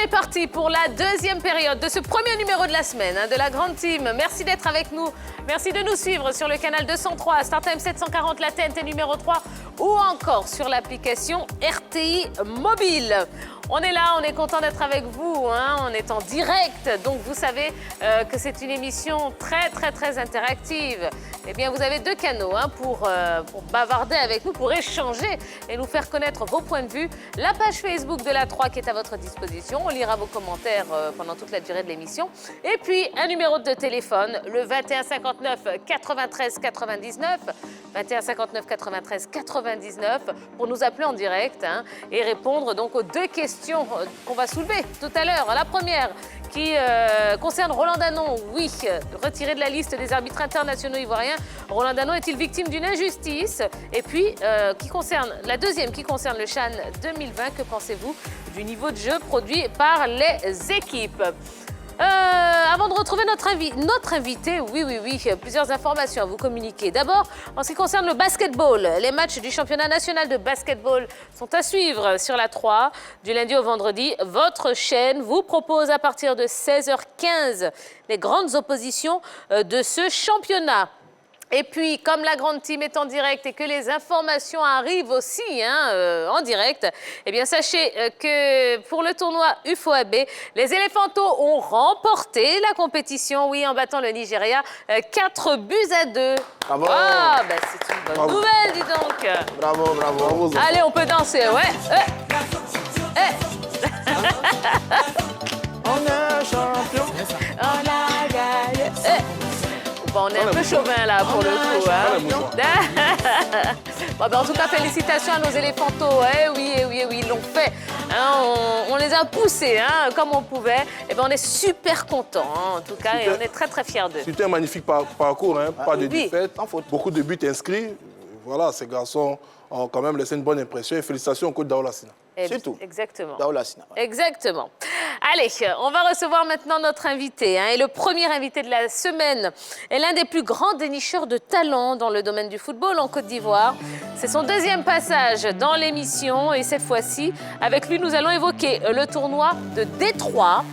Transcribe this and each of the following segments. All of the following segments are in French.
parti pour la deuxième période de ce premier numéro de la semaine de la Grande Team. Merci d'être avec nous. Merci de nous suivre sur le canal 203, StarTime 740, la TNT numéro 3 ou encore sur l'application RTI Mobile. On est là, on est content d'être avec vous, on est en direct, donc vous savez que c'est une émission très interactive. Eh bien, vous avez deux canaux pour bavarder avec nous, pour échanger et nous faire connaître vos points de vue. La page Facebook de la 3 qui est à votre disposition, on lira vos commentaires pendant toute la durée de l'émission. Et puis, un numéro de téléphone, le 21 59 93 99, 21 59 93 99, pour nous appeler en direct et répondre donc aux deux questions qu'on va soulever tout à l'heure. La première qui concerne Roland Danon, oui, retiré de la liste des arbitres internationaux ivoiriens. Roland Danon est-il victime d'une injustice? Et puis, la deuxième qui concerne le CHAN 2020, que pensez-vous du niveau de jeu produit par les équipes? Avant de retrouver notre invité, oui, plusieurs informations à vous communiquer. D'abord, en ce qui concerne le basketball, les matchs du championnat national de basketball sont à suivre sur la 3 du lundi au vendredi. Votre chaîne vous propose à partir de 16h15 les grandes oppositions de ce championnat. Et puis, comme la Grande Team est en direct et que les informations arrivent aussi en direct, eh bien, sachez que pour le tournoi UFOAB, les Éléphantos ont remporté la compétition, oui, en battant le Nigeria 4-2. Bravo. Ah, ben, c'est une bonne nouvelle, dis donc. Bravo. Allez, on peut danser, ouais. On est champion. On a gagné. Bon, on est un peu chauvin là pour le coup. Bon, ben, en tout cas, félicitations à nos Éléphantos. Oui, ils l'ont fait. On les a poussés comme on pouvait. Et ben, on est super contents en tout cas et on est très fiers d'eux. C'était un magnifique parcours, pas de défaite, beaucoup de buts inscrits. Voilà, ces garçons ont quand même laissé une bonne impression. Et félicitations au coach Daoula Sina. C'est tout. Exactement. Daoula Sina. Exactement. Allez, on va recevoir maintenant notre invité. Et le premier invité de la semaine est l'un des plus grands dénicheurs de talent dans le domaine du football en Côte d'Ivoire. C'est son deuxième passage dans l'émission. Et cette fois-ci, avec lui, nous allons évoquer le tournoi de Détroit.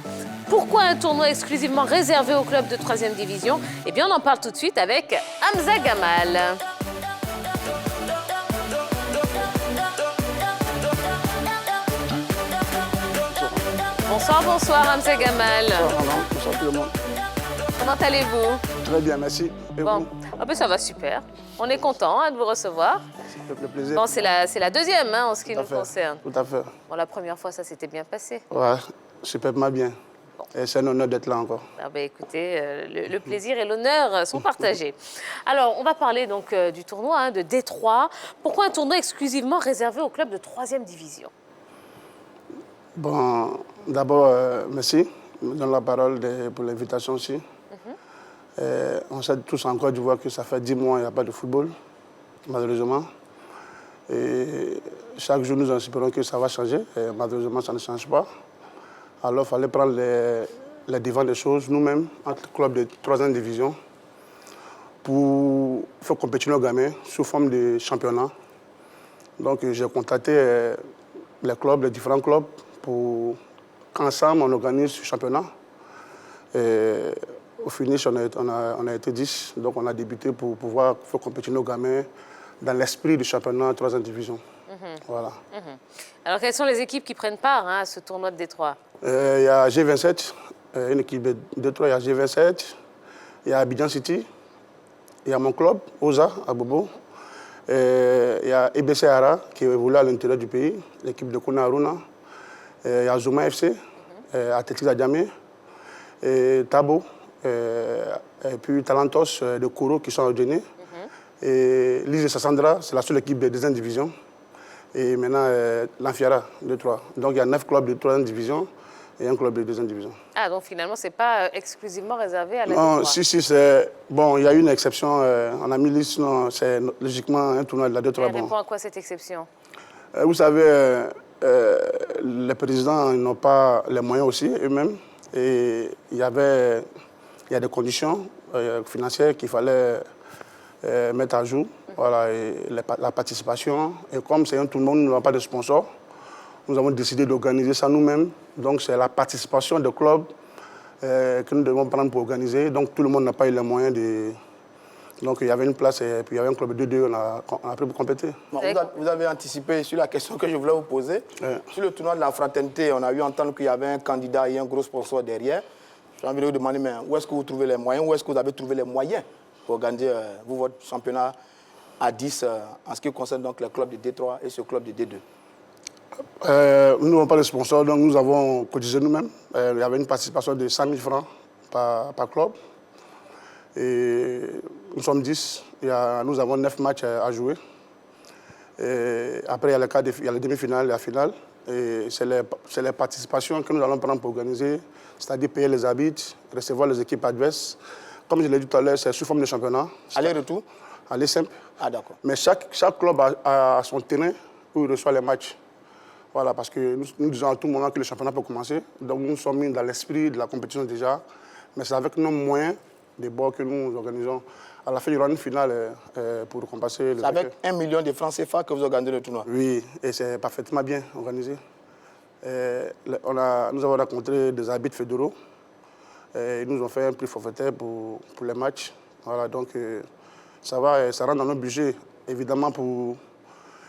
Pourquoi un tournoi exclusivement réservé aux clubs de 3e division? Eh bien, on en parle tout de suite avec Hamza Gamal. Bonsoir Hamza Gamal. Bonsoir tout le monde. Comment allez-vous? Très bien, merci. Et bon, vous? Ça va super. On est content de vous recevoir. Ça fait plaisir. Bon, c'est la deuxième en ce qui nous concerne. Tout à fait. Bon, la première fois, ça s'était bien passé. Ouais, superbement bien. Bon. Et c'est un honneur d'être là encore. Ah ben, écoutez, le plaisir et l'honneur sont partagés. Alors, on va parler donc du tournoi de Détroit. Pourquoi un tournoi exclusivement réservé aux clubs de 3e division? Bon, d'abord, merci. Je me donne la parole pour l'invitation aussi. On sait tous en Côte d'Ivoire que ça fait 10 mois qu'il n'y a pas de football, malheureusement. Et chaque jour, nous espérons que ça va changer. Et malheureusement, ça ne change pas. Alors, il fallait prendre les devants des choses, nous-mêmes, entre clubs de 3e division, pour faire compétir nos gamins sous forme de championnat. Donc, j'ai contacté les différents clubs, pour qu'ensemble, on organise ce championnat. Et au finish, on a été 10. Donc, on a débuté pour pouvoir faire compétir nos gamins dans l'esprit du championnat 3e division. Voilà. Alors, quelles sont les équipes qui prennent part à ce tournoi de Détroit? Il y a G27, une équipe de Détroit. Il y a G27, il y a Abidjan City, il y a mon club, Oza, à Bobo. Il y a EBC Ara, qui évolue à l'intérieur du pays, l'équipe de Kouna Aruna. Il y a Zouma FC, Athletic Adjamé, Tabo, et puis Talentos de Kourou qui sont à Guinée. Et l'Ise Sassandra, c'est la seule équipe de 2e division. Et maintenant, l'Anfiara de 3. Donc il y a 9 clubs de 3e division et un club de 2e division. Ah, donc finalement, ce n'est pas exclusivement réservé à la Non, Détroit. si, c'est... Bon, il y a une exception. On a mis liste, sinon c'est logiquement un tournoi de la Détroit. Elle répond à quoi cette exception? Vous savez, les présidents n'ont pas les moyens aussi, eux-mêmes. Et il y a des conditions financières qu'il fallait mettre à jour. Voilà, et la participation. Et comme c'est un tournoi, nous n'avons pas de sponsors, Nous avons décidé d'organiser ça nous-mêmes. Donc, c'est la participation des clubs que nous devons prendre pour organiser. Donc, tout le monde n'a pas eu les moyens de... Donc, il y avait une place et puis il y avait un club de 2-2, on a pris pour compléter. Bon, vous avez anticipé sur la question que je voulais vous poser. Sur le tournoi de la fraternité, on a eu entendre qu'il y avait un candidat et un gros sponsor derrière. J'ai envie de vous demander, mais où est-ce que vous trouvez les moyens? Où est-ce que vous avez trouvé les moyens pour organiser votre championnat à 10 en ce qui concerne donc le club de D3 et ce club de D2? Nous n'avons pas de sponsor, donc nous avons cotisé nous-mêmes. Il y avait une participation de 100 000 francs par club. Et nous sommes 10. Nous avons 9 matchs à jouer. Et après, il y a les demi-finales et la finale. Et c'est les participations que nous allons prendre pour organiser, c'est-à-dire payer les arbitres, recevoir les équipes adverses. Comme je l'ai dit tout à l'heure, c'est sous forme de championnat. Aller-retour? Aller simple. Ah, d'accord. Mais chaque club a son terrain où il reçoit les matchs. Voilà, parce que nous disons à tout moment que le championnat peut commencer. Donc nous sommes mis dans l'esprit de la compétition déjà. Mais c'est avec nos moyens des bords que nous organisons. À la fin, il y aura une finale pour récompenser les... C'est avec 1 million de francs CFA que vous organisez le tournoi? Oui, et c'est parfaitement bien organisé. Nous avons rencontré des arbitres fédéraux. Ils nous ont fait un prix forfaitaire pour les matchs. Voilà, donc ça rentre dans notre budget. Évidemment,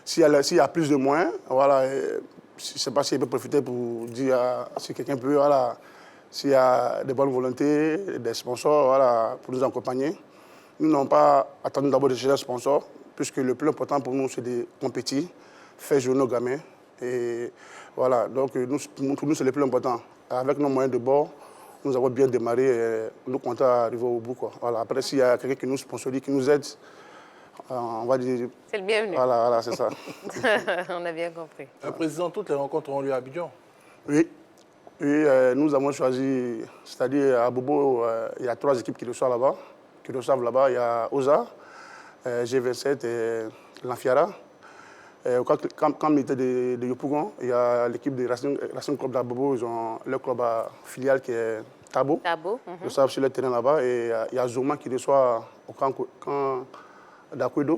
s'il y a plus de moyens, voilà, je ne sais pas s'il peut profiter pour dire si quelqu'un peut, voilà, s'il y a des bonnes volontés, des sponsors, voilà, pour nous accompagner. Nous n'avons pas attendu d'abord de chercher un sponsor, puisque le plus important pour nous, c'est de compétir, faire jouer nos gamins. Et voilà, donc pour nous, c'est le plus important. Avec nos moyens de bord, nous avons bien démarré et nous comptons arriver au bout, quoi. Voilà. Après, s'il y a quelqu'un qui nous sponsorise, qui nous aide, on va dire... C'est le bienvenu. Voilà, c'est ça. On a bien compris. Président, toutes les rencontres ont lieu à Abidjan. Oui. Et nous avons choisi, c'est-à-dire à Bobo, il y a 3 équipes qui reçoivent là-bas. Il y a OSA, G27 et l'Anfiara. Quand il était de Yopougon, il y a l'équipe de Racing Club d'Abobo, ils ont leur club filial qui est Tabo. Ils reçoivent sur le terrain là-bas. Et il y a Zoma qui reçoit au camp d'Akwedo.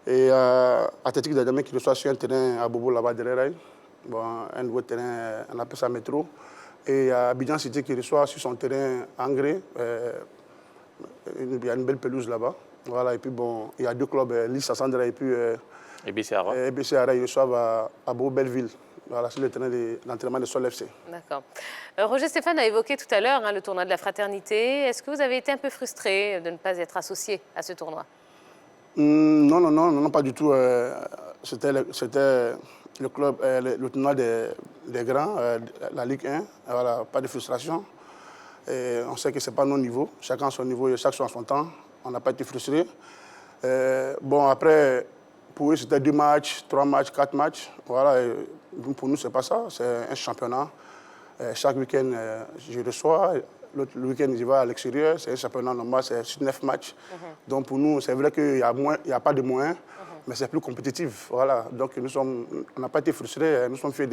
Et Athletic d'Adamé qui reçoit sur un terrain à Bobo là-bas derrière. Bon, un nouveau terrain, on appelle ça métro. Et il y a Abidjan City qui reçoit sur son terrain engrais. Il y a une belle pelouse là-bas. Voilà, et puis bon, il y a 2 clubs, Lys Sandra et puis EBC Ara, ils reçoivent à Beau-Belleville. Voilà, sur le terrain d'entraînement de Sol FC. D'accord. Roger Stéphane a évoqué tout à l'heure le tournoi de la fraternité. Est-ce que vous avez été un peu frustré de ne pas être associé à ce tournoi? Non, pas du tout. C'était le club, le tournoi des grands, la Ligue 1. Voilà, pas de frustration. Et on sait que ce n'est pas nos niveaux. Chacun à son niveau et chacun à son temps. On n'a pas été frustrés. Bon, après, pour eux, c'était 2 matchs, 3 matchs, 4 matchs. Voilà, et pour nous, ce n'est pas ça. C'est un championnat. Chaque week-end, je reçois. L'autre week-end, je vais à l'extérieur. C'est un championnat normal, c'est 9 matchs. Donc pour nous, c'est vrai qu'il n'y a pas de moyens, mais c'est plus compétitif. Voilà. Donc on n'a pas été frustrés. Nous sommes fiers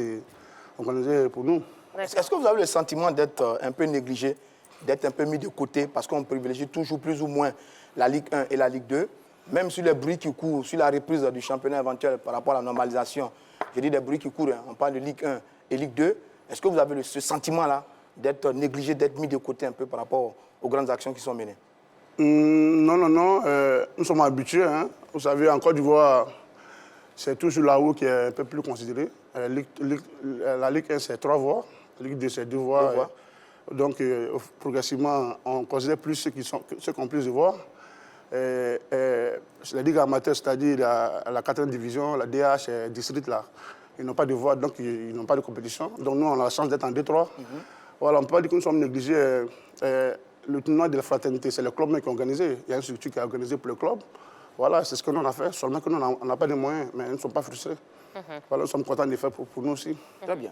d'organiser pour nous. Est-ce que vous avez le sentiment d'être un peu négligé, d'être un peu mis de côté, parce qu'on privilégie toujours plus ou moins la Ligue 1 et la Ligue 2, même sur les bruits qui courent, sur la reprise du championnat éventuel par rapport à la normalisation? Je dis des bruits qui courent, on parle de Ligue 1 et Ligue 2. Est-ce que vous avez ce sentiment-là d'être négligé, d'être mis de côté un peu par rapport aux grandes actions qui sont menées? Non. Nous sommes habitués. Hein. Vous savez, en Côte d'Ivoire, c'est toujours là-haut qui est un peu plus considéré. La Ligue 1, c'est 3 voix. La Ligue 2, c'est 2 voix. Donc, progressivement, on considère plus ceux qui ont plus de voix. La Ligue amateur, c'est-à-dire la 4e division, la DH, district, là, ils n'ont pas de voix, donc ils n'ont pas de compétition. Donc, nous, on a la chance d'être en D3. Voilà, on ne peut pas dire que nous sommes négligés. Le tournoi de la fraternité, c'est le club qui a organisé. Il y a une structure qui a organisé pour le club. Voilà, c'est ce que nous on a fait. Seulement que nous, on n'a pas de moyens, mais nous ne sommes pas frustrés. Voilà, nous sommes contents de le faire pour nous aussi. Très bien.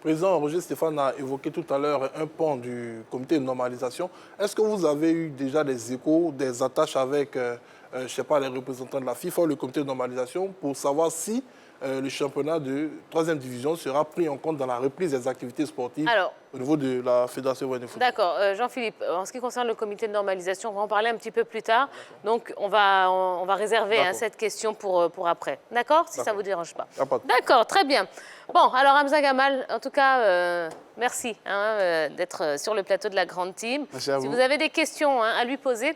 Président Roger Stéphane a évoqué tout à l'heure un pan du comité de normalisation. Est-ce que vous avez eu déjà des échos, des attaches avec, je ne sais pas, les représentants de la FIFA ou le comité de normalisation pour savoir si le championnat de 3e division sera pris en compte dans la reprise des activités sportives au niveau de la Fédération ivoirienne de foot. D'accord. Jean-Philippe, en ce qui concerne le comité de normalisation, on va en parler un petit peu plus tard. Donc, on va réserver cette question pour après. D'accord? Si ça ne vous dérange pas. D'accord, très bien. Bon, alors Hamza Gamal, en tout cas, merci d'être sur le plateau de la Grande Team. Merci à vous. Si vous avez des questions à lui poser,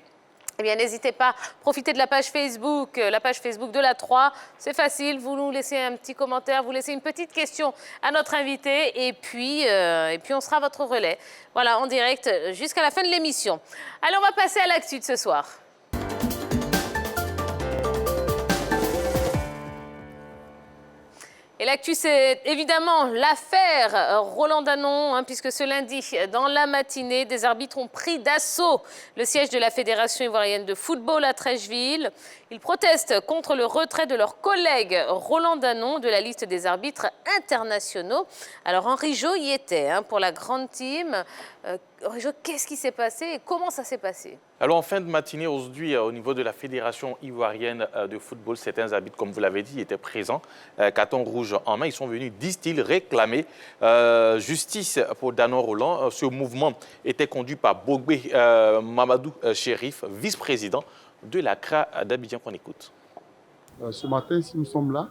eh bien, n'hésitez pas, profitez de la page Facebook de la 3. C'est facile, vous nous laissez un petit commentaire, vous laissez une petite question à notre invité et puis on sera votre relais. Voilà, en direct jusqu'à la fin de l'émission. Allez, on va passer à l'actu de ce soir. Et l'actu, c'est évidemment l'affaire Roland Danon, puisque ce lundi, dans la matinée, des arbitres ont pris d'assaut le siège de la Fédération ivoirienne de football à Trècheville. Ils protestent contre le retrait de leur collègue Roland Danon de la liste des arbitres internationaux. Alors Henri Jo y était pour la Grande Team. Henri Jo, qu'est-ce qui s'est passé et comment ça s'est passé? Alors, en fin de matinée, aujourd'hui, au niveau de la Fédération ivoirienne de football, certains arbitres, comme vous l'avez dit, étaient présents, carton rouge en main. Ils sont venus, disent-ils, réclamer justice pour Danon Roland. Ce mouvement était conduit par Bogbé Mamadou Chérif, vice-président de la CRA d'Abidjan, qu'on écoute. Ce matin, si nous sommes là,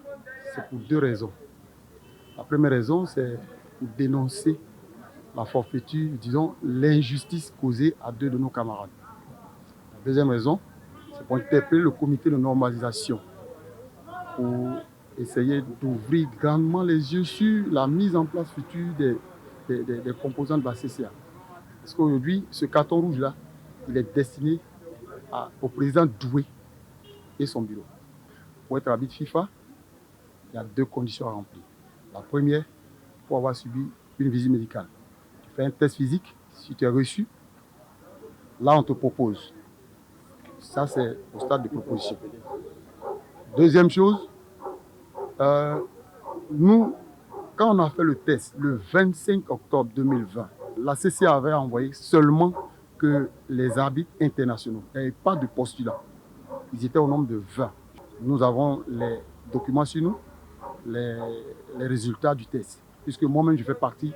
c'est pour 2 raisons. La première raison, c'est pour dénoncer la forfaiture, disons, l'injustice causée à 2 de nos camarades. La deuxième raison, c'est pour interpeller le comité de normalisation pour essayer d'ouvrir grandement les yeux sur la mise en place future des composants de la CCA. Parce qu'aujourd'hui, ce carton rouge-là, il est destiné au président Doué et son bureau. Pour être arbitre FIFA, il y a 2 conditions à remplir. La première, il faut avoir subi une visite médicale. Tu fais un test physique, si tu es reçu, là on te propose. Ça, c'est au stade de proposition. Deuxième chose, nous, quand on a fait le test le 25 octobre 2020, la CCA avait envoyé seulement que les arbitres internationaux. Il n'y avait pas de postulat. Ils étaient au nombre de 20. Nous avons les documents sur nous, les résultats du test, puisque moi-même, je fais partie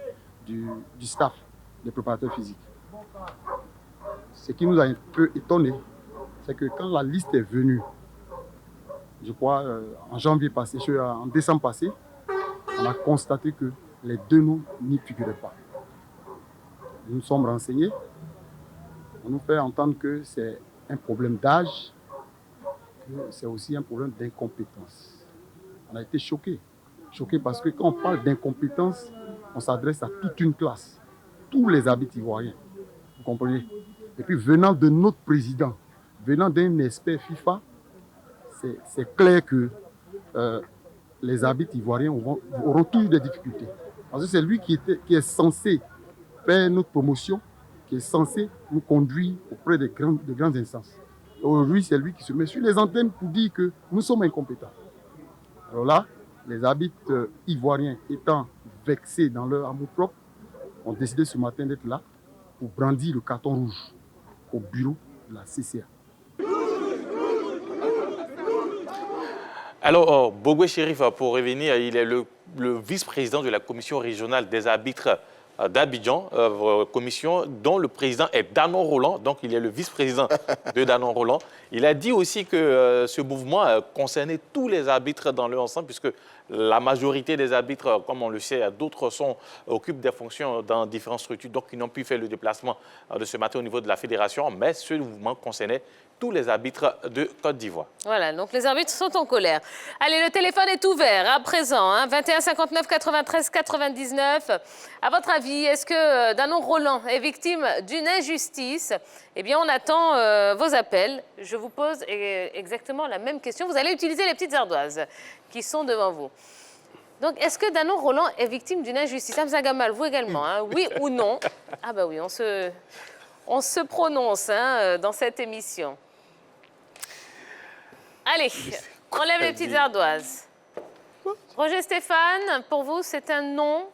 du staff des préparateurs physiques. Ce qui nous a un peu étonnés, c'est que quand la liste est venue, je crois en janvier passé, en décembre passé, on a constaté que les 2 noms n'y figuraient pas. Nous nous sommes renseignés, on nous fait entendre que c'est un problème d'âge, que c'est aussi un problème d'incompétence. On a été choqués parce que quand on parle d'incompétence, on s'adresse à toute une classe, tous les arbitres ivoiriens, vous comprenez? Et puis venant de notre président, venant d'un expert FIFA, c'est clair que les arbitres ivoiriens auront toujours des difficultés. Parce que c'est lui qui est censé faire notre promotion, qui est censé nous conduire auprès de grandes instances. Aujourd'hui, c'est lui qui se met sur les antennes pour dire que nous sommes incompétents. Alors là, les arbitres ivoiriens étant vexés dans leur amour-propre, ont décidé ce matin d'être là pour brandir le carton rouge au bureau de la CCA. Alors, Bogbé Chérif, pour revenir, il est le vice-président de la commission régionale des arbitres d'Abidjan, commission dont le président est Danon Roland, donc il est le vice-président de Danon Roland. Il a dit aussi que ce mouvement concernait tous les arbitres dans leur ensemble, puisque la majorité des arbitres, comme on le sait, d'autres occupent des fonctions dans différentes structures, donc ils n'ont pu faire le déplacement de ce matin au niveau de la fédération, mais ce mouvement concernait tous les arbitres de Côte d'Ivoire. Voilà, donc les arbitres sont en colère. Allez, le téléphone est ouvert à présent, 21 59 93 99. À votre avis, est-ce que Danon Roland est victime d'une injustice? Eh bien, on attend vos appels. Je vous pose exactement la même question. Vous allez utiliser les petites ardoises qui sont devant vous. Donc, est-ce que Danon Roland est victime d'une injustice? Hamza Gamal, vous également, oui ou non? Ah bah oui, on se prononce dans cette émission. Allez, on lève les petites ardoises. Roger Stéphane, pour vous, c'est un non.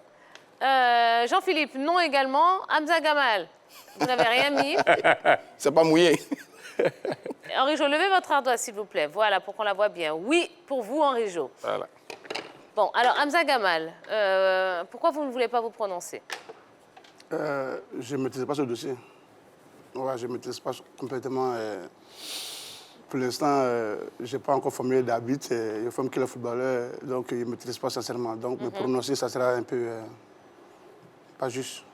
Jean-Philippe, non également. Hamza Gamal, vous n'avez rien mis. C'est pas mouillé. Henri Jo, levez votre ardoise, s'il vous plaît. Voilà, pour qu'on la voie bien. Oui, pour vous, Henri Jo. Voilà. Bon, alors Hamza Gamal, pourquoi vous ne voulez pas vous prononcer? Je ne maîtrise pas ce dossier. Ouais, je ne maîtrise pas complètement. Pour l'instant, je n'ai pas encore formulé d'arbitre. Je forme que le footballeur, donc je ne maîtrise pas sincèrement. Donc me prononcer, ça sera un peu pas juste.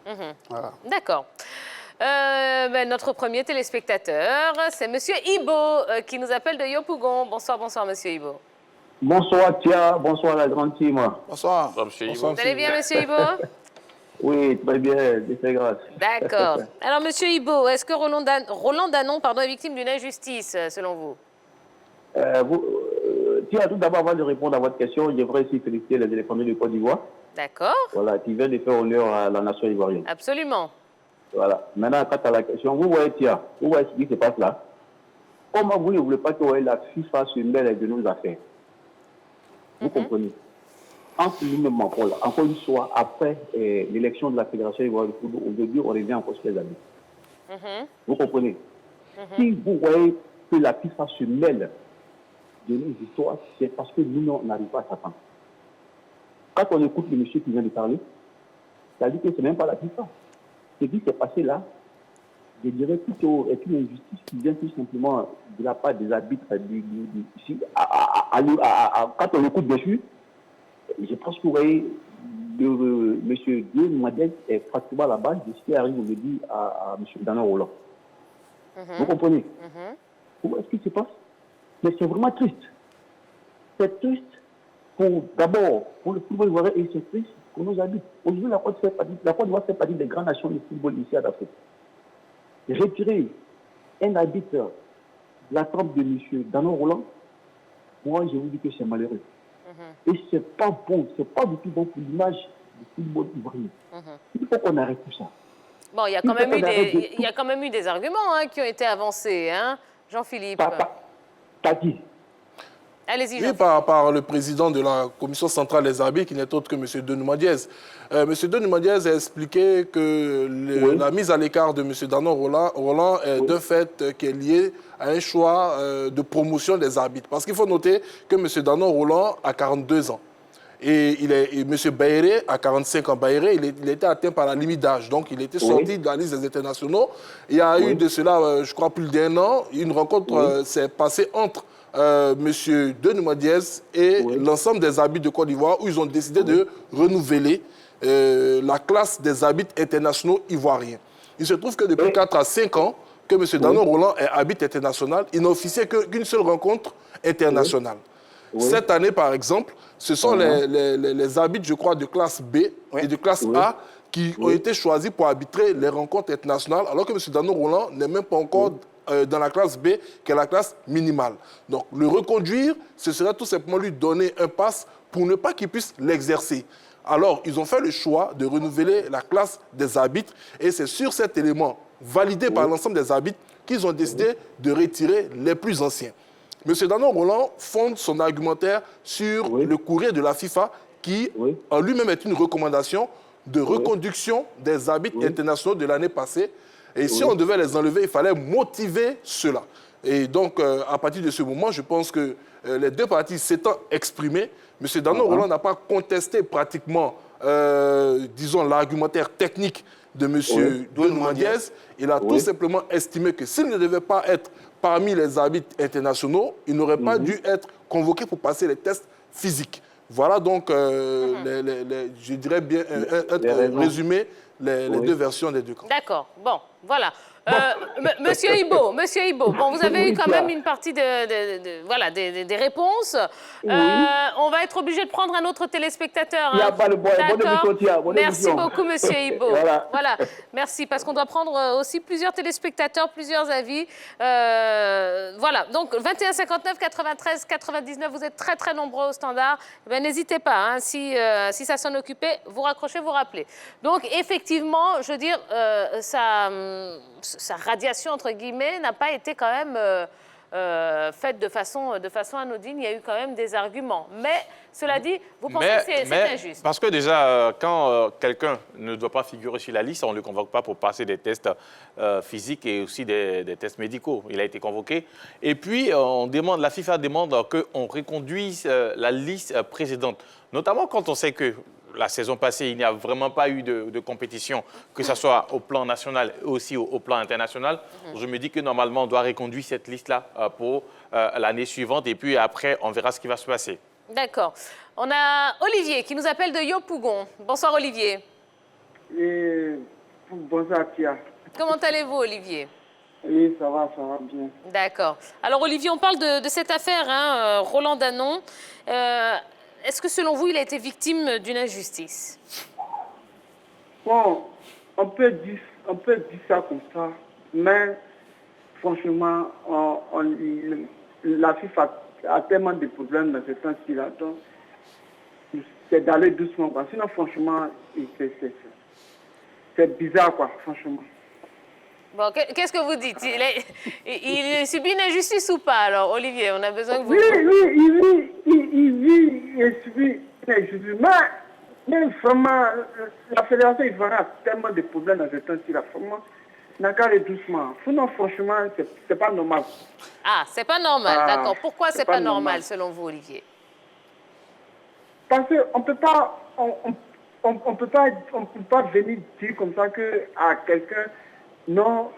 Voilà. D'accord. Notre premier téléspectateur, c'est Monsieur Ibo qui nous appelle de Yopougon. Bonsoir, bonsoir, Monsieur Ibo. Bonsoir Tia, bonsoir la grande team. Bonsoir. Bonsoir, monsieur Ibo. Vous allez bien, Monsieur Ibo? Oui, très bien, c'est grâce. D'accord. Alors, Monsieur Ibo, est-ce que Roland Danon est victime d'une injustice, selon vous? Tia, tout d'abord, avant de répondre à votre question, j'aimerais aussi féliciter les éléphants de Côte d'Ivoire. D'accord. Voilà, qui viennent de faire honneur à la nation ivoirienne. Absolument. Voilà. Maintenant, quant à la question, vous voyez Tia, vous voyez ce qui se passe là. Comment vous ne voulez pas que la FIFA se mêle de nos affaires? Vous comprenez? Entre nous-mêmes, encore une fois, après l'élection de la Fédération ivoirienne de football, aujourd'hui, on revient encore sur les amis. Vous comprenez? Si vous voyez que la FIFA se mêle de nos histoires, c'est parce que nous, on n'arrive pas à s'attendre. Quand on écoute le monsieur qui vient de parler, ça dit que ce n'est même pas la FIFA. Ce qui s'est passé là, je dirais plutôt est une injustice qui vient tout simplement de la part des arbitres. Quand on écoute dessus, je pense que vous voyez, M. Dieu Mouadès est pratiquement à la base de ce qui arrive aujourd'hui à M. Danon Roland. Vous comprenez? Vous voyez ce qui se passe? Mais c'est vraiment triste. C'est triste d'abord pour le football ivoirien et c'est triste pour nos arbitres. Aujourd'hui, la Côte d'Ivoire fait partie des grandes nations du football ici à l'Afrique. Retirer un arbitre de la trempe de M. Danon Roland, moi je vous dis que c'est malheureux. Et c'est pas bon, c'est pas du tout bon pour l'image du football ivoirien. Il faut qu'on arrête tout ça. Bon, il y a quand même eu des arguments qui ont été avancés, hein, Jean-Philippe. T'as dit. Allez-y, Oui, par le président de la Commission centrale des arbitres, qui n'est autre que M. Denis Diaz. M. Denis Diaz a expliqué que la mise à l'écart de M. Danon Roland est de fait qui est liée à un choix de promotion des arbitres. Parce qu'il faut noter que M. Danon Roland a 42 ans. Et M. Baéré a 45 ans. Baéré, il était atteint par la limite d'âge. Donc, il était sorti de la liste des internationaux. Il y a eu de cela, je crois, plus d'1 an. Une rencontre s'est passée entre M. Denis Diaz et l'ensemble des arbitres de Côte d'Ivoire où ils ont décidé de renouveler la classe des arbitres internationaux ivoiriens. Il se trouve que depuis 4 à 5 ans que M. Danon Roland est arbitre international, il n'a officié qu'une seule rencontre internationale. Cette année, par exemple, ce sont les arbitres, je crois, de classe B et de classe A qui ont été choisis pour arbitrer les rencontres internationales, alors que M. Danon Roland n'est même pas encore dans la classe B, qui est la classe minimale. Donc, le reconduire, ce serait tout simplement lui donner un pass pour ne pas qu'il puisse l'exercer. Alors, ils ont fait le choix de renouveler la classe des arbitres et c'est sur cet élément validé par l'ensemble des arbitres qu'ils ont décidé de retirer les plus anciens. M. Danon Roland fonde son argumentaire sur le courrier de la FIFA qui, en lui-même, est une recommandation de reconduction des arbitres internationaux de l'année passée. Et si on devait les enlever, il fallait motiver cela. Et donc, à partir de ce moment, je pense que les deux parties s'étant exprimées, M. Danon Roland n'a pas contesté pratiquement, disons, l'argumentaire technique de M. Denis Diaz. Il a tout simplement estimé que s'il ne devait pas être parmi les arbitres internationaux, il n'aurait pas dû être convoqué pour passer les tests physiques. Voilà donc, je dirais bien, un résumé, les deux versions des deux camps. D'accord, bon, voilà. Monsieur Ibo, bon, vous avez eu quand même une partie des réponses. On va être obligé de prendre un autre téléspectateur. Il n'y a pas le D'accord. Merci beaucoup, Monsieur Ibo. Voilà, merci, parce qu'on doit prendre aussi plusieurs téléspectateurs, plusieurs avis. Voilà, donc 21 59 93 99, vous êtes très très nombreux au standard. N'hésitez pas, hein, si ça s'en occupait, vous raccrochez, vous rappelez. Donc effectivement, je veux dire, sa radiation, entre guillemets, n'a pas été quand même faite de façon anodine. Il y a eu quand même des arguments. Mais, cela dit, vous pensez que c'est injuste? Parce que déjà, quand quelqu'un ne doit pas figurer sur la liste, on ne le convoque pas pour passer des tests physiques et aussi des tests médicaux. Il a été convoqué. Et puis, la FIFA demande qu'on reconduise la liste précédente. Notamment quand on sait que la saison passée, il n'y a vraiment pas eu de compétition, que ce soit au plan national et aussi au plan international. Je me dis que normalement, on doit reconduire cette liste-là pour l'année suivante. Et puis après, on verra ce qui va se passer. D'accord. On a Olivier qui nous appelle de Yopougon. Bonsoir Olivier. Bonsoir Tia. Comment allez-vous Olivier? Oui, ça va bien. D'accord. Alors Olivier, on parle de cette affaire, hein, Roland Danon. Est-ce que selon vous, il a été victime d'une injustice? Bon, on peut dire ça comme ça, mais franchement, la FIFA a tellement de problèmes dans ce temps-ci là, donc c'est d'aller doucement, quoi. Sinon, franchement, c'est bizarre, quoi, franchement. Bon, qu'est-ce que vous dites? Il subit une injustice ou pas, alors, Olivier? On a besoin que vous... Oui, il subit une injustice. Mais vraiment, la fédération ivoirienne a tellement de problèmes dans ce temps-ci, là. Vraiment, n'a qu'à aller doucement. Sinon, franchement, c'est pas normal. Ah, c'est pas normal, d'accord. Pourquoi c'est pas normal, selon vous, Olivier? Parce qu'on peut pas... On peut pas venir dire comme ça à quelqu'un... Non,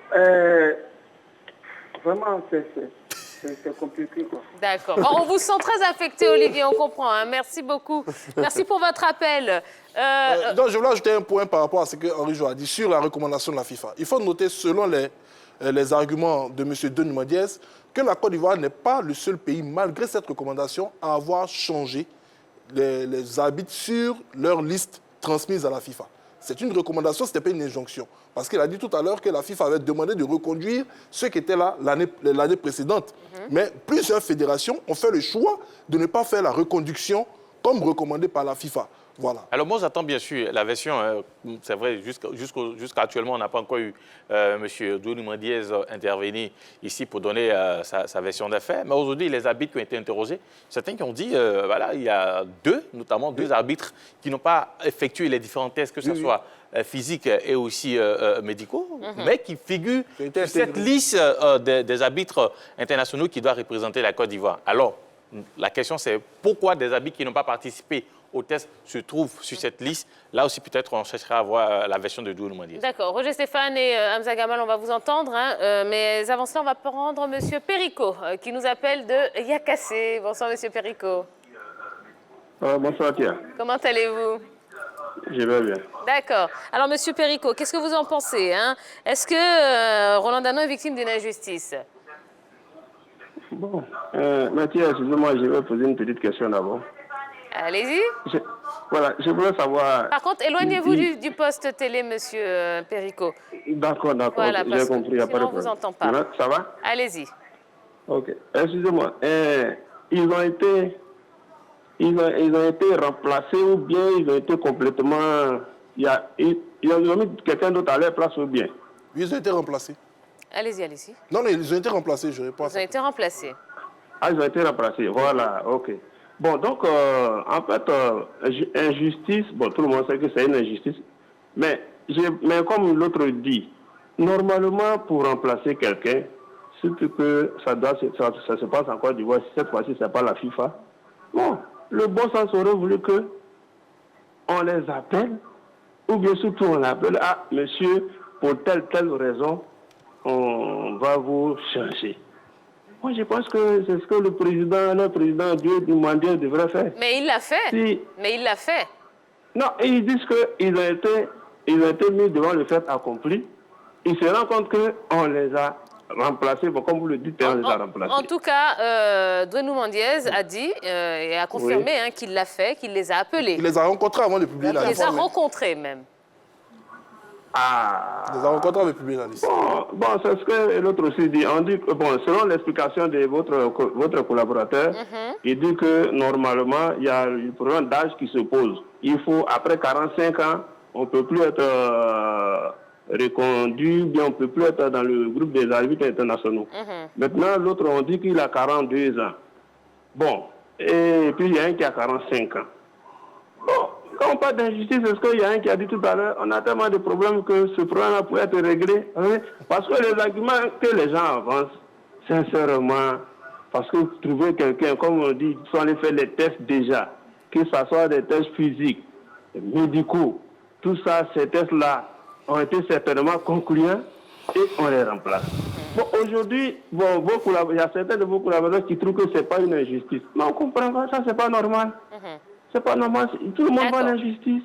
vraiment, c'est compliqué, quoi. D'accord. Bon, on vous sent très affecté, Olivier, on comprend. Hein. Merci beaucoup. Merci pour votre appel. Donc, je voulais ajouter un point par rapport à ce que Henri Jo a dit sur la recommandation de la FIFA. Il faut noter, selon les arguments de M. Denis Madiès, que la Côte d'Ivoire n'est pas le seul pays, malgré cette recommandation, à avoir changé les arbitres sur leur liste transmise à la FIFA. C'est une recommandation, ce n'était pas une injonction. Parce qu'il a dit tout à l'heure que la FIFA avait demandé de reconduire ceux qui étaient là l'année précédente. Mais plusieurs fédérations ont fait le choix de ne pas faire la reconduction comme recommandé par la FIFA. Voilà. Alors moi, j'attends bien sûr la version, c'est vrai, jusqu'à actuellement, on n'a pas encore eu M. Denis Madiès intervenir ici pour donner sa version des faits. Mais aujourd'hui, les arbitres qui ont été interrogés, certains qui ont dit, voilà, il y a notamment deux arbitres qui n'ont pas effectué les différents tests, que ce soit physiques et aussi médicaux, mais qui figurent sur cette liste des arbitres internationaux qui doivent représenter la Côte d'Ivoire. Alors, la question c'est pourquoi des arbitres qui n'ont pas participé au test se trouvent sur cette liste. Là aussi, peut-être, on cherchera à voir la version de Denis Madiès. D'accord. Roger Stéphane et Hamza Gamal, on va vous entendre. Hein, mais avant cela, on va prendre M. Perico, qui nous appelle de Yakassé. Bonsoir, M. Perico. Bonsoir, Tia. Comment allez-vous? Je vais bien. D'accord. Alors, M. Perico, qu'est-ce que vous en pensez, hein? Est-ce que Roland Danon est victime d'une injustice? Bon, Mathieu, excusez-moi, je vais poser une petite question d'abord. Allez-y. Voilà, je voulais savoir... Par contre, éloignez-vous du poste télé, M. Perico. D'accord, voilà, j'ai compris. Sinon, on ne vous entend pas. Voilà, ça va? Allez-y. Ok. Excusez-moi, ils ont été remplacés ou bien ils ont été complètement... Ils ont mis quelqu'un d'autre à leur place ou bien? Ils ont été remplacés. Allez-y, allez-y. Non, ils ont été remplacés, je réponds à ça. Ils ont été remplacés. Ah, ils ont été remplacés, voilà, ok. Bon, donc, en fait, injustice, bon, tout le monde sait que c'est une injustice, mais comme l'autre dit, normalement, pour remplacer quelqu'un, surtout que ça se passe en Côte d'Ivoire, cette fois-ci, ce n'est pas la FIFA. Bon, le bon sens aurait voulu qu'on les appelle, ou bien surtout on l'appelle, ah, monsieur, pour telle raison, on va vous changer. Moi, je pense que c'est ce que le président Denis Madiès devrait faire. Mais il l'a fait. Mais il l'a fait. Non, ils disent qu'ils ont été mis devant le fait accompli. Ils se rendent compte qu'on les a remplacés. Bon, comme vous le dites, on les a remplacés. En tout cas, Denis Madiès a dit et a confirmé qu'il l'a fait, qu'il les a appelés. Il les a rencontrés avant de publier la liste. Il les a rencontrés même. Ah. Il les a rencontrés avant de publier la liste. Bon, c'est ce que l'autre aussi dit. On dit que, bon, selon l'explication de votre collaborateur, il dit que normalement, il y a le problème d'âge qui se pose. Il faut, après 45 ans, on ne peut plus être reconduit, bien on ne peut plus être dans le groupe des arbitres internationaux. Maintenant, l'autre, on dit qu'il a 42 ans. Bon, et puis il y a un qui a 45 ans. Bon, quand on parle d'injustice, est-ce qu'il y a un qui a dit tout à l'heure, on a tellement de problèmes que ce problème pourrait être réglé. Hein? Parce que les arguments que les gens avancent, sincèrement, parce que trouver quelqu'un, comme on dit, il faut aller faire les tests déjà, que ce soit des tests physiques, médicaux, tout ça, ces tests-là ont été certainement concluants et on les remplace. Bon, aujourd'hui, bon, il y a certains de vos collaborateurs qui trouvent que ce n'est pas une injustice. Mais on comprend pas, ça, c'est pas normal. C'est pas normal, tout le monde voit l'injustice.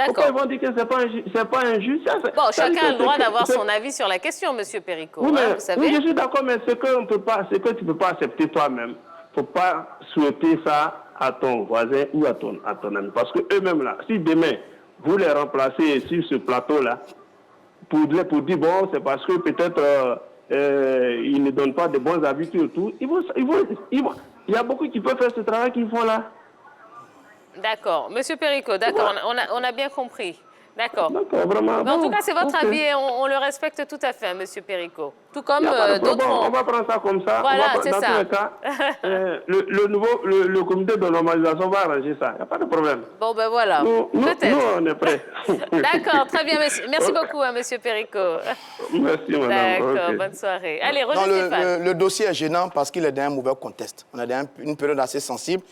Pourquoi ils vont dire que c'est pas injuste? Bon, chacun a le droit d'avoir son avis sur la question, M. Perico. Oui, vous savez. oui, je suis d'accord, mais ce que tu ne peux pas accepter toi-même, il ne faut pas souhaiter ça à ton voisin ou à ton ami. Parce qu'eux-mêmes, là, si demain, vous les remplacez sur ce plateau-là, pour dire, bon, c'est parce que peut-être ils ne donnent pas de bons habitudes et tout, il y a beaucoup qui peuvent faire ce travail qu'ils font là. D'accord. Monsieur Perico, d'accord, on a bien compris. D'accord. Vraiment. En tout cas, c'est votre avis et on le respecte tout à fait, Monsieur Perico. Tout comme d'autres. On va prendre ça comme ça. Voilà, c'est ça. Dans tous les cas, le comité de normalisation va arranger ça. Il n'y a pas de problème. Bon, ben voilà. Nous, on est prêts. D'accord, très bien. Merci beaucoup, Monsieur Perico. Merci, madame. D'accord, bonne soirée. Allez, Roger Stéphane. Le dossier est gênant parce qu'il est dans un mauvais contexte. On est dans une période assez sensible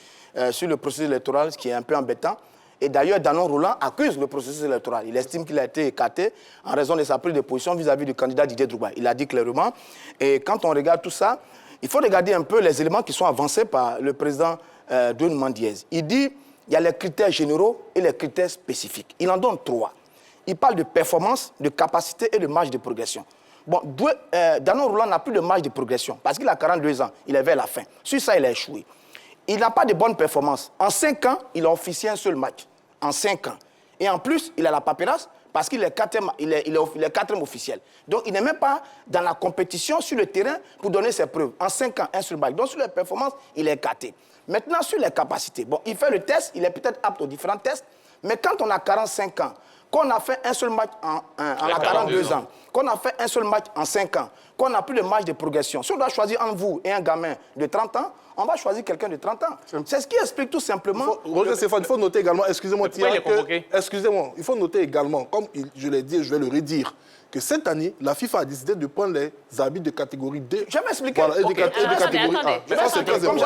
sur le processus électoral, ce qui est un peu embêtant. Et d'ailleurs, Danon Roland accuse le processus électoral. Il estime qu'il a été écarté en raison de sa prise de position vis-à-vis du candidat Didier Drogba. Il a dit clairement. Et quand on regarde tout ça, il faut regarder un peu les éléments qui sont avancés par le président Donoumane Dièze. Il dit qu'il y a les critères généraux et les critères spécifiques. Il en donne 3. Il parle de performance, de capacité et de marge de progression. Bon, Danon Roland n'a plus de marge de progression parce qu'il a 42 ans. Il est vers la fin. Sur ça, il a échoué. Il n'a pas de bonne performance. En 5 ans, il a officié un seul match. En 5 ans. Et en plus, il a la paperasse parce qu'il est quatrième officiel. Donc, il n'est même pas dans la compétition sur le terrain pour donner ses preuves. En 5 ans, un seul match. Donc, sur les performances, il est écarté. Maintenant, sur les capacités. Bon, il fait le test, il est peut-être apte aux différents tests, mais quand on a 45 ans, qu'on a fait un seul match en 42 ans, qu'on a fait un seul match en 5 ans, qu'on n'a plus de marge de progression. Si on doit choisir entre vous et un gamin de 30 ans, on va choisir quelqu'un de 30 ans. C'est ce qui explique tout simplement... Roger Stéphane, il faut noter également, excusez-moi, excusez-moi, il faut noter également, comme je l'ai dit et je vais le redire, que cette année, la FIFA a décidé de prendre les arbitres de catégorie D. Je vais m'expliquer. Voilà, et de catégorie A. Mais ça, c'est très important.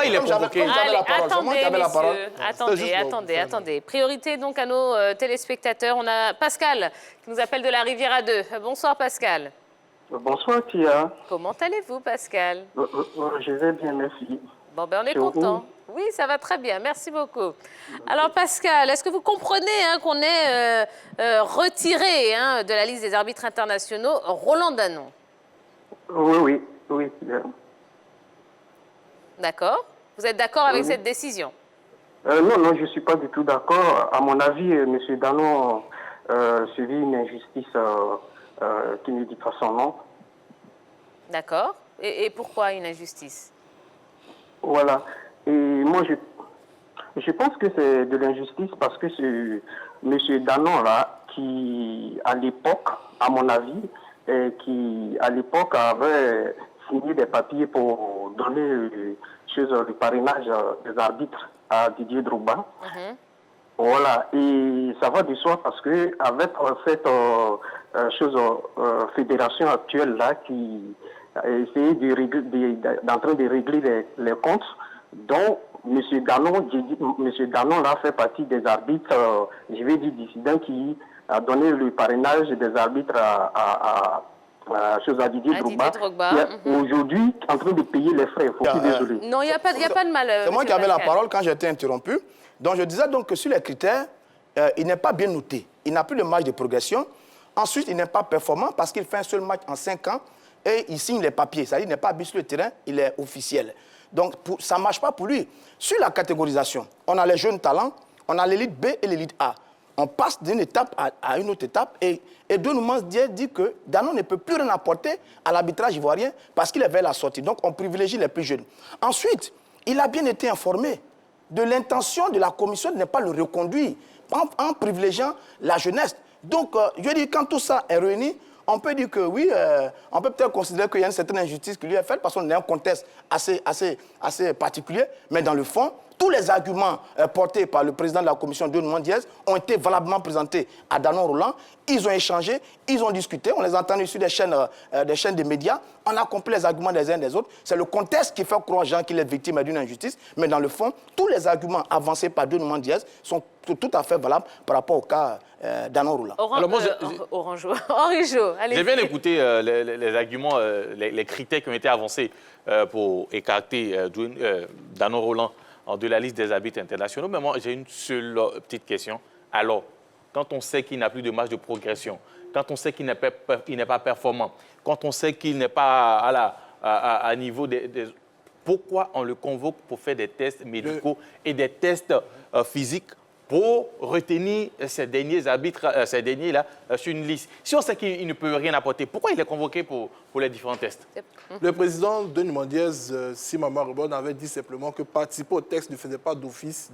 Allez, attendez. Priorité donc à nos téléspectateurs. On a Pascal qui nous appelle de la Riviera 2. Bonsoir Pascal. Bonsoir Tia. Comment allez-vous Pascal? Je vais bien, merci. Bon, ben on est content. Oui, ça va très bien. Merci beaucoup. Alors, Pascal, est-ce que vous comprenez qu'on est retiré de la liste des arbitres internationaux Roland Danon? Oui. D'accord. Vous êtes d'accord avec cette décision? Non, je ne suis pas du tout d'accord. À mon avis, M. Danon subit une injustice qui ne dit pas son nom. D'accord. Et pourquoi une injustice? Voilà. Et moi, je pense que c'est de l'injustice parce que c'est M. Danon, là, qui, à l'époque, à mon avis, qui, à l'époque, avait signé des papiers pour donner le parrainage des arbitres à Didier Drogba. Voilà. Et ça va de soi parce que avec cette fédération actuelle, là, qui a essayé d'entrer de régler les comptes, dont M. Danon là fait partie des arbitres, je vais dire dissidents, qui a donné le parrainage des arbitres à Didier Drogba, qui est aujourd'hui en train de payer les frais. Il faut désolé. Non, il n'y a pas de mal. C'est moi qui avais la parole quand j'ai été interrompu. Donc je disais donc que sur les critères, il n'est pas bien noté. Il n'a plus de marge de progression. Ensuite, il n'est pas performant parce qu'il fait un seul match en 5 ans et il signe les papiers. C'est-à-dire qu'il n'est pas habillé sur le terrain, il est officiel. Donc ça ne marche pas pour lui. Sur la catégorisation, on a les jeunes talents, on a l'élite B et l'élite A. On passe d'une étape à une autre étape et Donoumane Dièze dit que Danon ne peut plus rien apporter à l'arbitrage ivoirien parce qu'il est vers la sortie. Donc on privilégie les plus jeunes. Ensuite, il a bien été informé de l'intention de la commission de ne pas le reconduire en privilégiant la jeunesse. Donc, je dis, quand tout ça est réuni, on peut dire que oui, on peut peut-être considérer qu'il y a une certaine injustice qui lui est faite parce qu'on est dans un contexte assez particulier, mais dans le fond, tous les arguments portés par le président de la commission, Denis Diaz, ont été valablement présentés à Danon Roland. Ils ont échangé, ils ont discuté, on les a entendus sur des chaînes de médias. On a compris les arguments des uns des autres. C'est le contexte qui fait croire aux gens qu'il est victime d'une injustice. Mais dans le fond, tous les arguments avancés par Denis Diaz sont tout à fait valables par rapport au cas Danon Roland. Henri Jo, allez. J'ai bien écouté les arguments, les critères qui ont été avancés pour écarter Danon Roland de la liste des arbitres internationaux. Mais moi, j'ai une seule petite question. Alors, quand on sait qu'il n'a plus de marge de progression, quand on sait qu'il n'est pas performant, quand on sait qu'il n'est pas à niveau des... Pourquoi on le convoque pour faire des tests médicaux et des tests physiques pour retenir ces derniers arbitres, ces derniers-là, sur une liste? Si on sait qu'il ne peut rien apporter, pourquoi il est convoqué pour les différents tests? Le président Denis Diaz, Simama Rebon, avait dit simplement que participer au texte ne faisait pas d'office,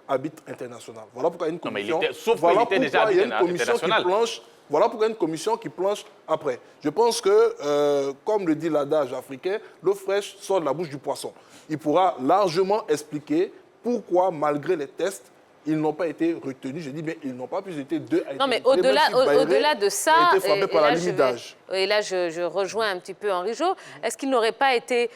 arbitre international. Voilà pourquoi il y a une commission. Voilà pourquoi il y a une commission qui planche. Voilà pourquoi il y a une commission qui planche après. Je pense que, comme le dit l'adage africain, l'eau fraîche sort de la bouche du poisson. Il pourra largement expliquer pourquoi, malgré les tests, ils n'ont pas été retenus. Je dis bien, ils n'ont pas pu être deux. Non, mais au-delà de ça, et là, je rejoins un petit peu Henri Jo, est-ce qu'il n'aurait pas été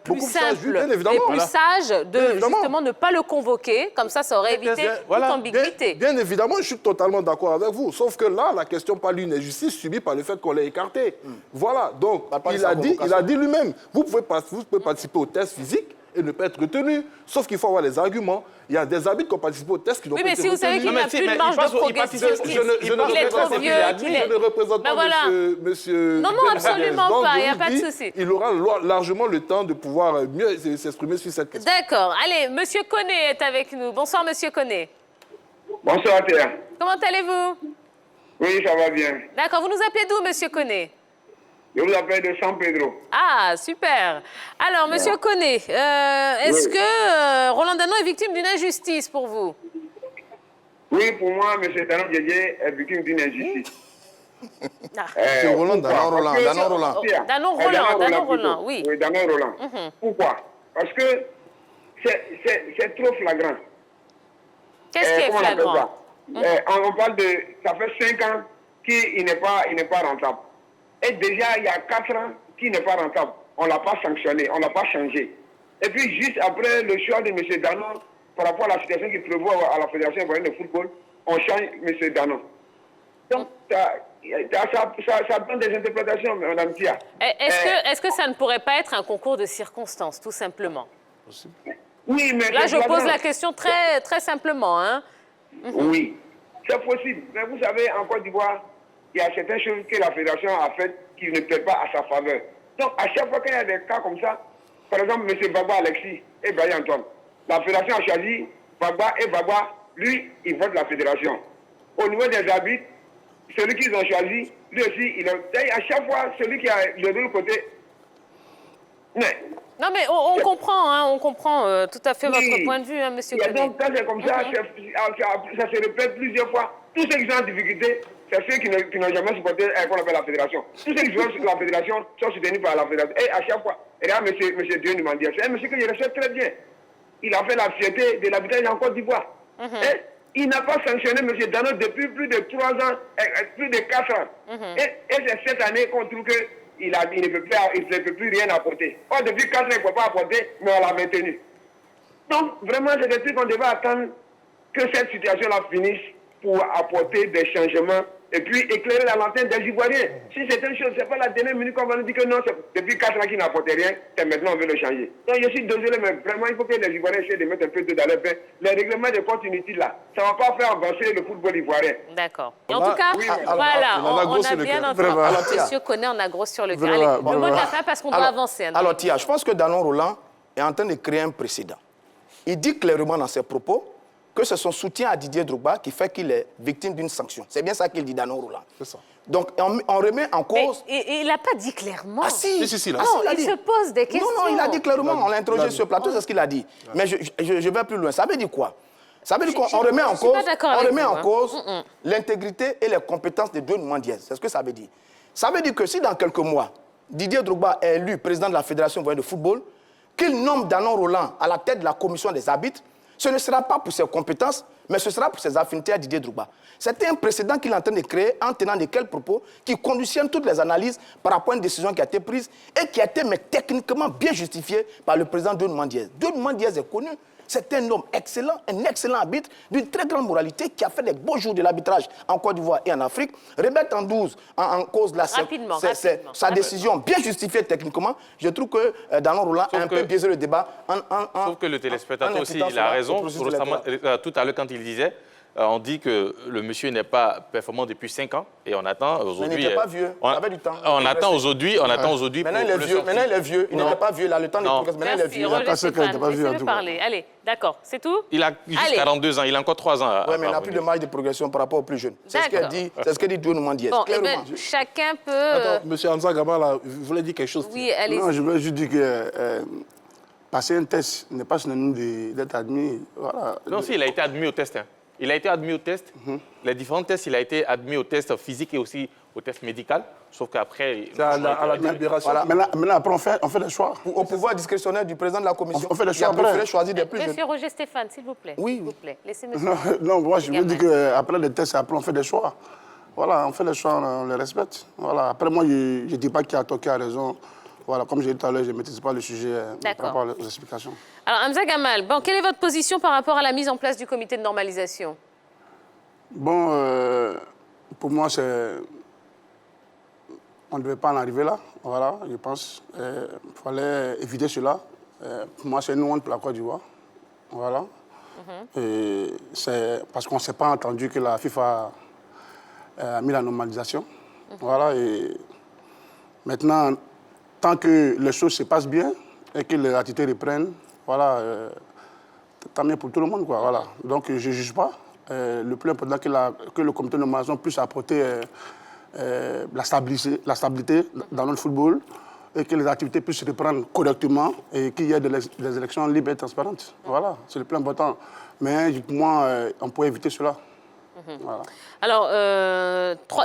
plus simple et plus sage de justement ne pas le convoquer? Comme ça aurait évité toute ambiguïté. Bien évidemment, je suis totalement d'accord avec vous. Sauf que là, la question parle d'une injustice subie par le fait qu'on l'ait écarté. Voilà, donc il a dit lui-même, vous pouvez participer au test physique et ne pas être retenu. Sauf qu'il faut avoir les arguments. Il y a des arbitres qui ont participé au test qui n'ont pas été retenus. Oui, mais si vous savez qu'il n'a plus de marge de progression, il est trop vieux. Je ne représente pas monsieur... Non, absolument pas, il n'y a pas de souci. Il aura largement le temps de pouvoir mieux s'exprimer sur cette question. D'accord. Allez, monsieur Koné est avec nous. Bonsoir, monsieur Koné. Bonsoir, Théa. Comment allez-vous? Oui, ça va bien. D'accord. Vous nous appelez d'où, monsieur Koné? Je vous appelle de San Pedro. Ah, super. Alors, monsieur Koné, est-ce que Roland Danon est victime d'une injustice pour vous? Oui, pour moi, M. Danon Didier est victime d'une injustice. Danon Roland, oui. Oui, Danon Roland. Pourquoi? Parce que c'est trop flagrant. Qu'est-ce qui est flagrant? On parle de... Ça fait 5 ans qu'il n'est pas rentable. Et déjà, il y a 4 ans qu'il n'est pas rentable. On ne l'a pas sanctionné, on ne l'a pas changé. Et puis, juste après le choix de M. Danon, par rapport à la situation qui prévoit à la Fédération ivoirienne de football, on change M. Danon. Donc, ça donne des interprétations, Mme Tia. Est-ce que ça ne pourrait pas être un concours de circonstances, tout simplement? Oui, mais... Là, je pose la question très, très simplement. Hein? Oui, c'est possible. Mais vous savez, en Côte d'Ivoire, il y a certaines choses que la Fédération a faites qui ne plaisent pas à sa faveur. Donc, à chaque fois qu'il y a des cas comme ça, par exemple, M. Bagba Alexis et Baye Antoine, la Fédération a choisi Bagba et Bagba, lui, il vote la Fédération. Au niveau des arbitres, celui qu'ils ont choisi, lui aussi, il a... À chaque fois, celui qui a de l'autre côté... Mais... Non, mais on comprend tout à fait votre point de vue, hein, M. Koné. Donc, quand c'est comme ça, ça se répète plusieurs fois. Tous ceux qui sont en difficulté, c'est ceux qui n'ont jamais supporté qu'on appelle la fédération. Tous ceux qui sont sur la fédération sont soutenus par la fédération. Et à chaque fois, regarde M. Denis Diaz, c'est un monsieur que je respecte très bien. Il a fait la fierté de l'arbitrage en Côte d'Ivoire. Et il n'a pas sanctionné M. Danon depuis plus de 3 ans, plus de 4 ans. Et c'est cette année qu'on trouve qu'il ne peut plus rien apporter. Or, depuis 4 ans, il ne peut pas apporter, mais on l'a maintenu. Donc, vraiment, c'est des trucs qu'on devait attendre que cette situation-là finisse pour apporter des changements et puis éclairer la lanterne des Ivoiriens. Si c'est une chose, ce n'est pas la dernière minute qu'on va nous dire que non, depuis 4 ans qu'il n'apportait rien, c'est maintenant on veut le changer. Donc je suis désolé, mais vraiment, il faut que les Ivoiriens essaient de mettre un peu d'eau dans leur bain. Les règlements de compte inutiles là, ça ne va pas faire avancer le football ivoirien. D'accord. En tout cas, voilà, on a bien entendu. Monsieur Koné, on a gros sur le cœur. Allez, le mot de la fin parce qu'on doit avancer. Alors, Tia, je pense que Danon Roland est en train de créer un précédent. Il dit clairement dans ses propos que c'est son soutien à Didier Drogba qui fait qu'il est victime d'une sanction. C'est bien ça qu'il dit, Danon Roland. C'est ça. Donc, on remet en cause... Et il n'a pas dit clairement. Ah si, il se pose des questions. Non, il a dit clairement, on l'a interrogé sur le plateau, c'est ce qu'il a dit. Mais je vais plus loin. Ça veut dire quoi? Ça veut dire qu'on remet en cause, vous. l'intégrité et les compétences de Doun Mandiez. C'est ce que ça veut dire. Ça veut dire que si dans quelques mois, Didier Drogba est élu président de la Fédération ivoirienne de football, qu'il nomme Danon Roland à la tête de la commission des arbitres, ce ne sera pas pour ses compétences, mais ce sera pour ses affinités à Didier Drogba. C'était un précédent qu'il est en train de créer en tenant de quels propos qui conditionnent toutes les analyses par rapport à une décision qui a été prise et qui a été mais techniquement bien justifiée par le président Doun Mandiez. Doun Mandiez est connu. C'est un homme excellent, un excellent arbitre, d'une très grande moralité, qui a fait des beaux jours de l'arbitrage en Côte d'Ivoire et en Afrique. Remettre en cause sa décision bien justifiée techniquement, je trouve que Danon Roland a un peu biaisé le débat. Sauf que le téléspectateur aussi, il a raison. Tout à l'heure, quand il disait, on dit que le monsieur n'est pas performant depuis 5 ans et on attend aujourd'hui. Mais il n'était pas vieux, il avait du temps. On attend aujourd'hui. Maintenant, il est vieux. Il n'était pas vieux, là, le temps de progresser. Maintenant, il est vieux. Laissez-le parler. Allez, d'accord, c'est tout? Il a juste 42 ans, il a encore 3 ans. Oui, mais il n'a plus de marge de progression par rapport aux plus jeunes. C'est ce que dit Doun Mandiez. Bon, chacun peut... Attends, M. Hamza Gama, vous voulez dire quelque chose? Oui, allez-y. Non, je voulais juste dire que passer un test n'est pas synonyme d'être admis. Voilà. Non, si, il a été admis au test. Il a été admis au test. Les différents tests, il a été admis au test physique et aussi au test médical. Sauf qu'après... C'est à la délibération. Voilà. Maintenant, après, on fait le choix. Au pouvoir discrétionnaire du président de la commission. On fait le choix après. Il a préféré choisir des plus jeunes. Monsieur Roger Stéphane, s'il vous plaît. Oui. S'il vous plaît. Laissez monsieur. Non, moi, je veux dire qu'après les tests, après, on fait des choix. Voilà, on fait les choix, on les respecte. Voilà. Après, moi, je ne dis pas qui a tort, qui a raison. Voilà, comme j'ai dit tout à l'heure, je ne maîtrise pas le sujet par rapport aux explications. Alors, Hamza Gamal, bon, quelle est votre position par rapport à la mise en place du comité de normalisation? Bon, pour moi, on ne devait pas en arriver là. Voilà, je pense. Il fallait éviter cela. Pour moi, c'est une honte pour la Côte d'Ivoire. Voilà. Et c'est parce qu'on ne s'est pas entendu que la FIFA a mis la normalisation. Voilà. Et maintenant, tant que les choses se passent bien et que les activités reprennent, voilà, tant mieux pour tout le monde, quoi. Voilà. Donc, je ne juge pas. Le plus important que le comité de normalisation puisse apporter la stabilité dans notre football et que les activités puissent se reprendre correctement et qu'il y ait des élections libres et transparentes. Voilà, c'est le plus important. Mais pour moi, on peut éviter cela. Voilà. Alors,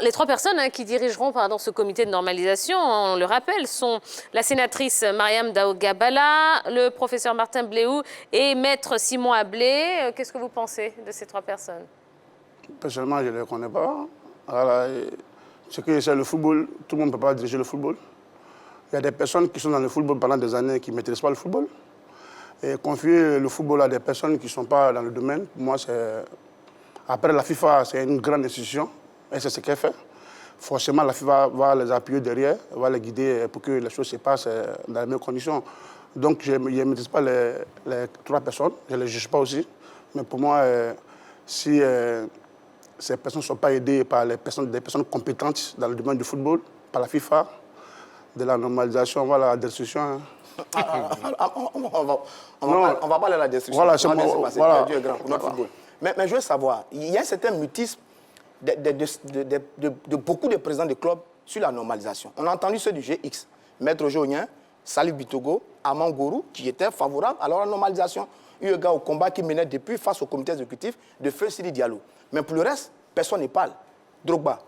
les 3 personnes qui dirigeront ce comité de normalisation, on le rappelle, sont la sénatrice Mariam Daougabala, le professeur Martin Bléou et maître Simon Ablé. Qu'est-ce que vous pensez de ces 3 personnes? Personnellement, je ne les connais pas. Voilà. Ce que c'est le football, tout le monde ne peut pas diriger le football. Il y a des personnes qui sont dans le football pendant des années qui ne maîtrisent pas le football. Et confier le football à des personnes qui ne sont pas dans le domaine, pour moi, c'est... Après, la FIFA, c'est une grande institution, et c'est ce qu'elle fait. Forcément, la FIFA va les appuyer derrière, va les guider pour que les choses se passent dans les meilleures conditions. Donc, je ne maîtrise pas les 3 personnes, je ne les juge pas aussi. Mais pour moi, si ces personnes ne sont pas aidées par des personnes compétentes dans le domaine du football, par la FIFA, de la normalisation, voilà, la destruction... On va pas aller à la destruction. Voilà, c'est grand pour notre football. Mais je veux savoir, il y a un certain mutisme de beaucoup de présidents de clubs sur la normalisation. On a entendu ceux du GX, Maître Jonien, Salif Bitogo, Aman Gourou, qui étaient favorables à la normalisation, eu égard au combat qu'ils menaient depuis face au comité exécutif de Feu Sidi Diallo. Mais pour le reste, personne ne parle. Drogba,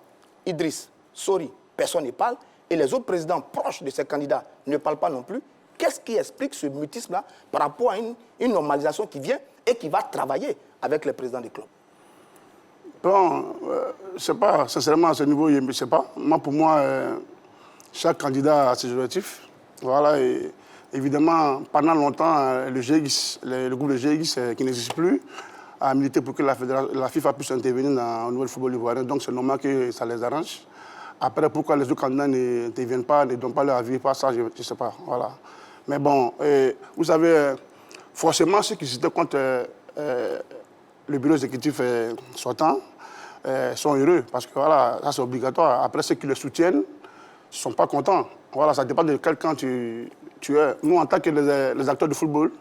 Idriss, Sori, personne ne parle. Et les autres présidents proches de ces candidats ne parlent pas non plus. Qu'est-ce qui explique ce mutisme-là par rapport à une normalisation qui vient et qui va travailler avec les présidents des clubs? Bon, je ne sais pas, sincèrement, à ce niveau, je ne sais pas. Moi, pour moi, chaque candidat a ses objectifs. Voilà, et évidemment, pendant longtemps, le groupe de GX, qui n'existe plus, a milité pour que la FIFA puisse intervenir au nouveau football ivoirien. Donc, c'est normal que ça les arrange. Après, pourquoi les autres candidats n'interviennent pas, ne donnent pas leur avis, pas ça, je ne sais pas. Voilà. Mais bon, vous savez, forcément, ceux qui étaient contre le bureau exécutif sortant sont heureux, parce que voilà, ça c'est obligatoire. Après, ceux qui le soutiennent ne sont pas contents. Voilà, ça dépend de quel camp tu es. Nous, en tant que les acteurs de football,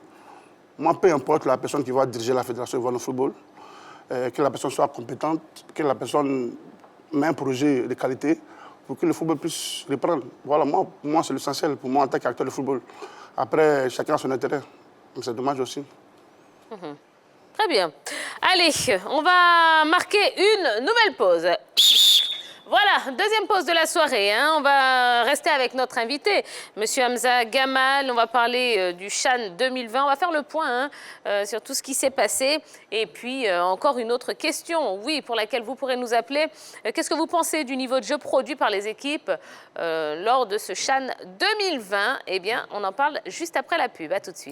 moi, peu importe la personne qui va diriger la fédération de football, que la personne soit compétente, que la personne met un projet de qualité pour que le football puisse reprendre. Voilà, moi c'est l'essentiel pour moi en tant qu'acteur de football. Après, chacun a son intérêt. C'est dommage aussi. Très bien. Allez, on va marquer une nouvelle pause. Voilà, deuxième pause de la soirée. Hein. On va rester avec notre invité, Monsieur Hamza Gamal. On va parler du CHAN 2020. On va faire le point sur tout ce qui s'est passé. Et puis, encore une autre question, oui, pour laquelle vous pourrez nous appeler. Qu'est-ce que vous pensez du niveau de jeu produit par les équipes lors de ce CHAN 2020 ? Eh bien, on en parle juste après la pub. À tout de suite.